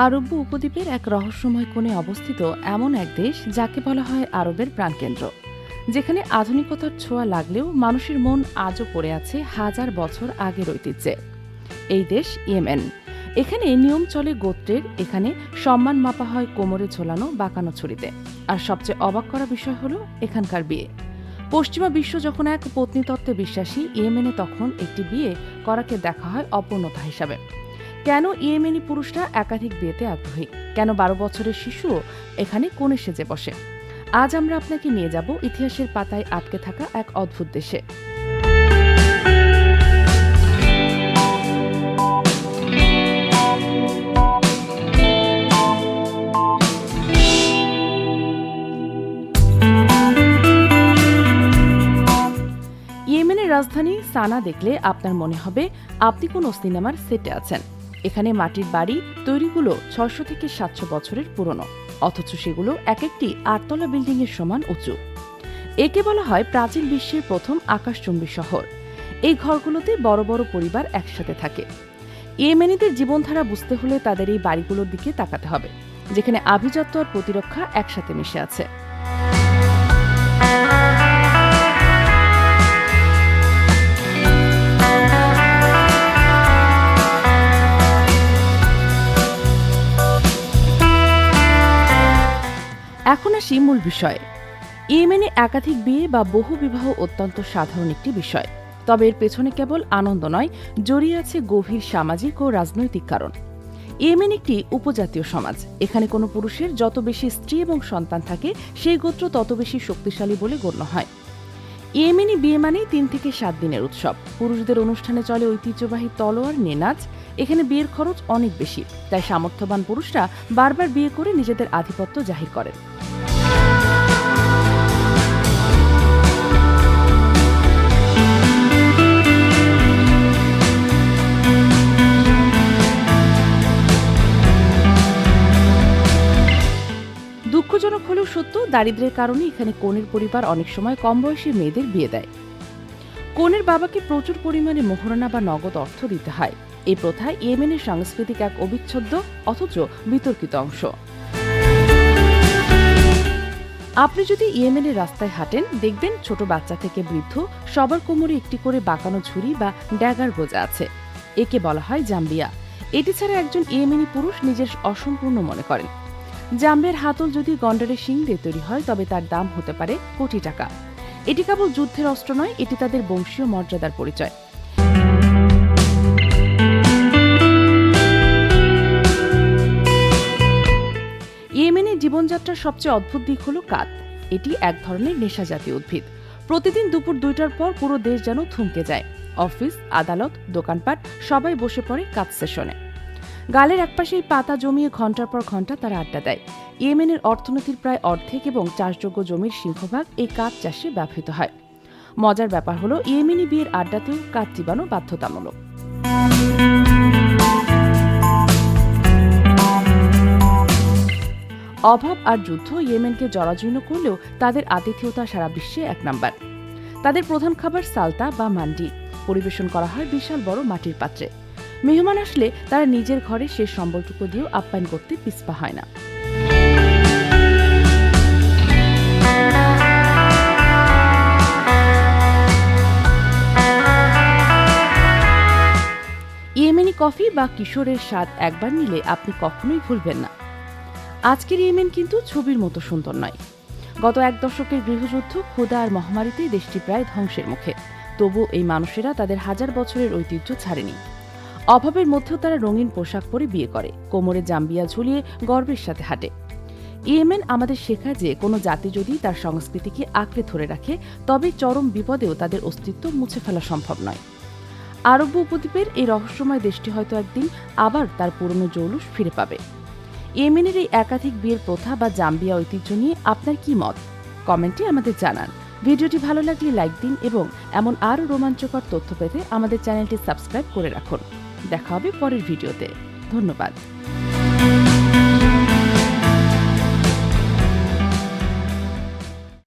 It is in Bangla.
আরব উপদ্বীপের এক রহস্যময় কোণে অবস্থিত এমন এক দেশ যাকে বলা হয় আরবের প্রাণকেন্দ্র, যেখানে আধুনিকতার ছোঁয়া লাগলেও মানুষের মন আজও পড়ে আছে হাজার বছর আগের ঐতিহ্যে। এই দেশ ইয়েমেন। এখানে নিয়ম চলে গোত্রের, এখানে সম্মান মাপা হয় কোমরে ঝোলানো বাঁকানো ছুরিতে। আর সবচেয়ে অবাক করা বিষয় হলো এখানকার বিয়ে। পশ্চিমা বিশ্ব যখন এক পত্নীতত্ত্বে বিশ্বাসী, ইয়েমেনে তখন একটি বিয়ে করাকে দেখা হয় অপূর্ণতা হিসাবে। কেন ইয়েমেনি পুরুষরা একাধিক বিয়েতে আগ্রহী? কেন 12 বছরের শিশুও এখানে কোণে সেজে বসে? আজ আমরা আপনাকে নিয়ে যাব ইতিহাসের পাতায় আটকে থাকা এক অদ্ভুত দেশে। ইয়েমেনের রাজধানী সানা দেখলে আপনার মনে হবে আপনি কোনো সিনেমার সেটে আছেন। এখানে মাটির বাড়ি তৈরিগুলো 600 থেকে 700 বছরের পুরনো, অথচ সেগুলো এক একটি 8তলা বিল্ডিংয়ের সমান উঁচু। একে বলা হয় প্রাচীন বিশ্বের প্রথম আকাশচুম্বী শহর। এই ঘরগুলোতে বড় বড় পরিবার একসাথে থাকে। ইয়েমেনিদের জীবনধারা বুঝতে হলে তাদের এই বাড়িগুলোর দিকে তাকাতে হবে, যেখানে আভিজাত্য আর প্রতিরক্ষা একসাথে মিশে আছে। এখন আসি মূল বিষয়ে। ইয়েমেনে একাধিক বিয়ে বা বহু বিবাহ অত্যন্ত সাধারণ একটি বিষয়, তবে এর পেছনে কেবল আনন্দ নয়, জড়িয়ে আছে গভীর সামাজিক ও রাজনৈতিক কারণ। ইয়েমেন একটি উপজাতীয় সমাজ। এখানে কোনো পুরুষের যত বেশি স্ত্রী এবং সন্তান থাকে, সেই গোত্র তত বেশি শক্তিশালী বলে গণ্য হয়। ইয়েমেনি বিয়ে মানেই 3 থেকে 7 দিনের উৎসব। পুরুষদের অনুষ্ঠানে চলে ঐতিহ্যবাহী তলোয়ার নিয়ে নাচ। এখানে বিয়ের খরচ অনেক বেশি, তাই সামর্থ্যবান পুরুষরা বারবার বিয়ে করে নিজেদের আধিপত্য জাহির করেন। দুঃখজনক হলেও সত্য, দারিদ্র্যের কারণে এখানে কনের পরিবার অনেক সময় কম বয়সী মেয়েদের বিয়ে দেয়। কনের বাবাকে প্রচুর পরিমাণে মোহরানা বা নগদ অর্থ দিতে হয়। এই প্রথা ইয়েমেনের সাংস্কৃতিক এক অবিচ্ছেদ্য অথচ বিতর্কিত অংশ। আপনি যদি ইয়েমেনের রাস্তায় হাঁটেন, দেখবেন ছোট বাচ্চা থেকে বৃদ্ধ সবার কোমরে একটি করে বাঁকানো ঝুড়ি বা ড্যাগার গোজা আছে। একে বলা হয় জাম্বিয়া। এটি ছাড়া একজন ইয়েমেনি পুরুষ নিজের অসম্পূর্ণ মনে করেন। জাম্বের হাতল যদি গন্ডারের শিং দিয়ে তৈরি হয়, তবে তার দাম হতে পারে কোটি টাকা। এটি কেবল যুদ্ধের অস্ত্র নয়, এটি তাদের বংশীয় মর্যাদার পরিচয়। ইয়েমেনের জীবনযাত্রার সবচেয়ে অদ্ভুত দিক হল কাত। এটি এক ধরনের নেশা জাতীয় উদ্ভিদ। প্রতিদিন দুপুর 2টার পর পুরো দেশ যেন থমকে যায়। অফিস, আদালত, দোকানপাট সবাই বসে পড়ে কাত সেশনে। গালের একপাশেই পাতা জমিয়ে ঘন্টার পর ঘন্টা তারা আড্ডা দেয়। ইয়েমেনের অর্থনীতির প্রায় অর্ধেক এবং চাষযোগ্য জমির সিংহভাগ এই কাঠ চাষে ব্যবহৃত হয়। মজার ব্যাপার হলো ইয়েমেনি বিয়ের আড্ডাতেও কাঠ চিবানো বাধ্যতামূলক। অভাব আর যুদ্ধ ইয়েমেনকে জরাজীর্ণ করলেও তাদের আতিথেয়তা সারা বিশ্বে 1 নাম্বার। তাদের প্রধান খাবার সালতা বা মান্ডি পরিবেশন করা হয় বিশাল বড় মাটির পাত্রে। মেহমান আসলে তারা নিজের ঘরে শেষ সম্বলটুকু দিয়েও আপ্যায়ন করতে পিছপা হয় না। ইয়েমেনি কফি বা কিশোরের স্বাদ একবার নিলে আপনি কখনোই ভুলবেন না। আজকের ইয়েমেন কিন্তু ছবির মতো সুন্দর নয়। গত 1 দশকের গৃহযুদ্ধ, ক্ষুধা আর মহামারীতে দেশটি প্রায় ধ্বংসের মুখে। তবু এই মানুষেরা তাদের হাজার বছরের ঐতিহ্য ছাড়েনি। অভাবের মধ্যেও তারা রঙিন পোশাক পরে বিয়ে করে, কোমরে জাম্বিয়া ঝুলিয়ে গর্বের সাথে হাঁটে। ইয়েমেন আমাদের শেখায় যে কোনো জাতি যদি তার সংস্কৃতিকে আঁকড়ে ধরে রাখে, তবে চরম বিপদেও তাদের অস্তিত্ব মুছে ফেলা সম্ভব নয়। আরব উপদ্বীপের এই রহস্যময় দেশটি হয়তো একদিন আবার তার পুরনো জৌলুস ফিরে পাবে। ইয়েমেনের এই একাধিক বিয়ের প্রথা বা জাম্বিয়া ঐতিহ্য নিয়ে আপনার কি মত? কমেন্টে আমাদের জানান। ভিডিওটি ভালো লাগলে লাইক দিন এবং এমন আরও রোমাঞ্চকর তথ্য পেতে আমাদের চ্যানেলটি সাবস্ক্রাইব করে রাখুন। দেখা হবে পরের ভিডিওতে। ধন্যবাদ।